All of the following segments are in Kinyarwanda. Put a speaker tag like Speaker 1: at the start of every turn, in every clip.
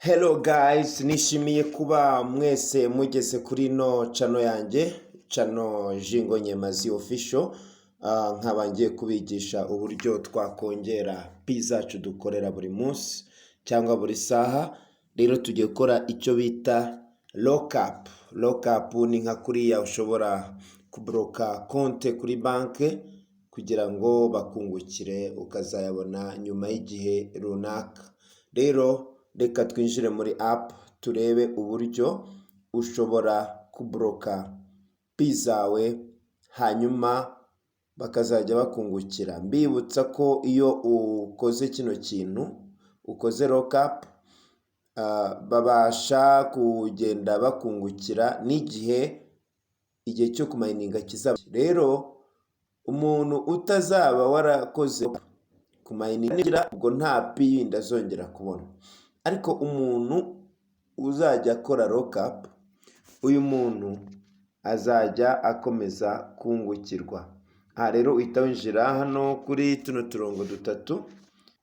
Speaker 1: Hello guys, nishimiye kuba mwese mugeze kuri no channel yanjye, channel Jingo Nyemazi official. Nkaba ngiye kubigisha uburyo twakongera zacu dukorera buri munsi cyangwa buri saha. Rero tugiye gukora icyo bita lockup. Lockup ni nka kuriya ushobora kubloka konte kuri banke kugira ngo bakungukire ukazayabona nyuma y'igihe runaka. Rero reka twinjire muri app turebe uburyo ushobora kubloka zawe hanyuma bakazajya bakungukira. Mbibutsa ko iyo ukoze kino kintu, ukoze lockup, babasha kugenda bakungukira n'igihe cyo kumayininga kizaba. Rero umuntu utazaba warakoze kumayininga ubwo nta yindi azongera kubona. Ariko umuntu uzajya akora lockup, uyu muntu azajya akomeza kungukirwa. Aha rero uhita winjira hano kuri tuno turongo dutatu,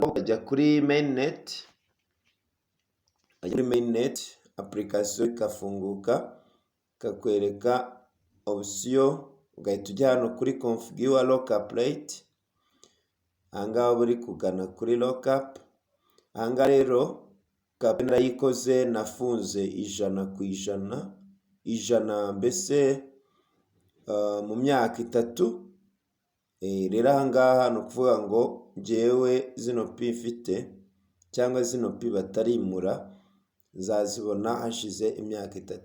Speaker 1: ukajya kuri mainnet. Muri mainnet application ikafunguka, kakwereka option, ugahita ujya hano kuri configure lockup rate. Ahangaha buri kugana kuri lockup. Ahangaha rero kapena yikoze nafunze 100%, 100 mbese mu myaka 3. Rero ahangaha no kuvuga ngo njewe zino mfite cyangwa zino batarimura zazibona hashize imyaka 3.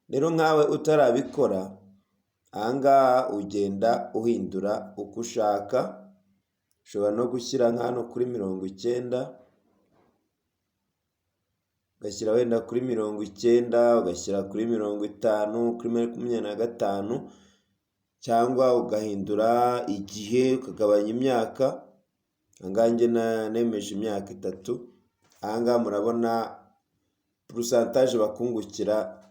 Speaker 1: Rero nkawe utarabikora, ahangaha ugenda uhindura uko ushaka. Ushobora no gushyira nkano kuri 90, ugashyira wenda kuri 90, ugashyira kuri 50, kuri 25, cyangwa ugahindura igihe ukagabanya imyaka. Ahangaha njye nemeje imyaka 3. Ahangaha murabona pourcentage bakungukira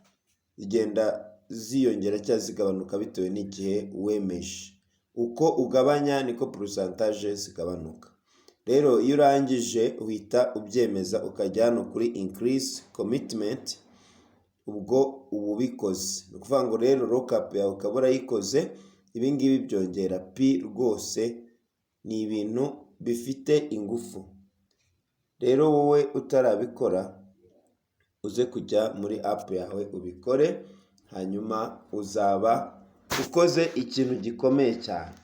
Speaker 1: zigenda ziyongera cyangwa zigabanuka bitewe n'igihe wemeje. Uko ugabanya niko pourcentage zigabanuka. Rero iyo urangije uhita ubyemeza ukajya hano kuri increase commitment, ubwo ubikoze. Ni ukuvuga ngo rero lockup yawe ukaba yikoze. Ibi ngibi byongera rwose, ni ibintu bifite ingufu. Rero wowe utarabikora uze kujya muri app yawe ubikore, hanyuma uzaba ukoze ikintu gikomeye cyane.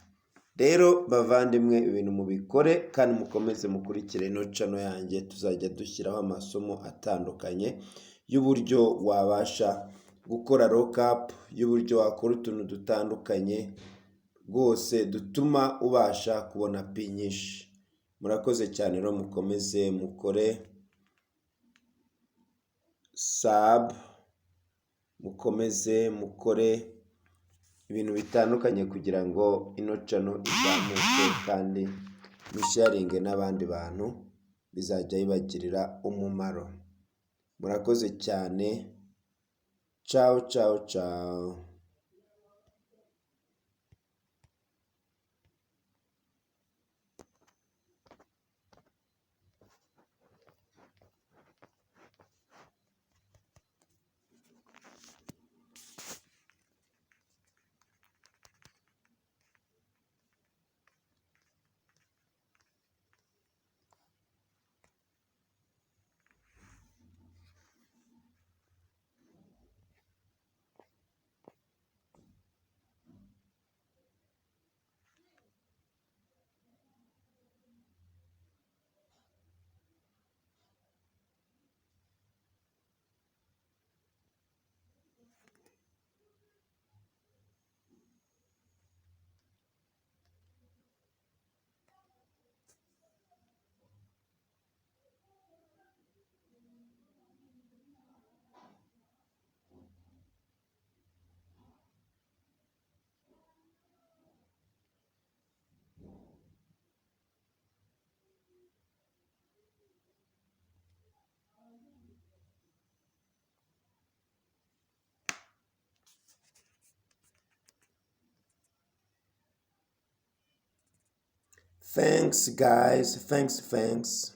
Speaker 1: Rero bavandimwe, ibintu mubikore kandi mukomeze mukurikire no channel yanjye. Tuzajya dushyiraho amasomo atandukanye y'uburyo wabasha gukora lockup, y'uburyo wakora utuntu dutandukanye rwose dutuma ubasha kubona nyinshi. Murakoze cyane rero, mukomeze mukore sub, mukomeze mukore ibintu bitandukanye kugira ngo ino channel izamuke kandi musharinge n'abandi bantu, bizajya bibagirira umumaro. Murakoze cyane. Ciao ciao ciao. Thanks guys, thanks.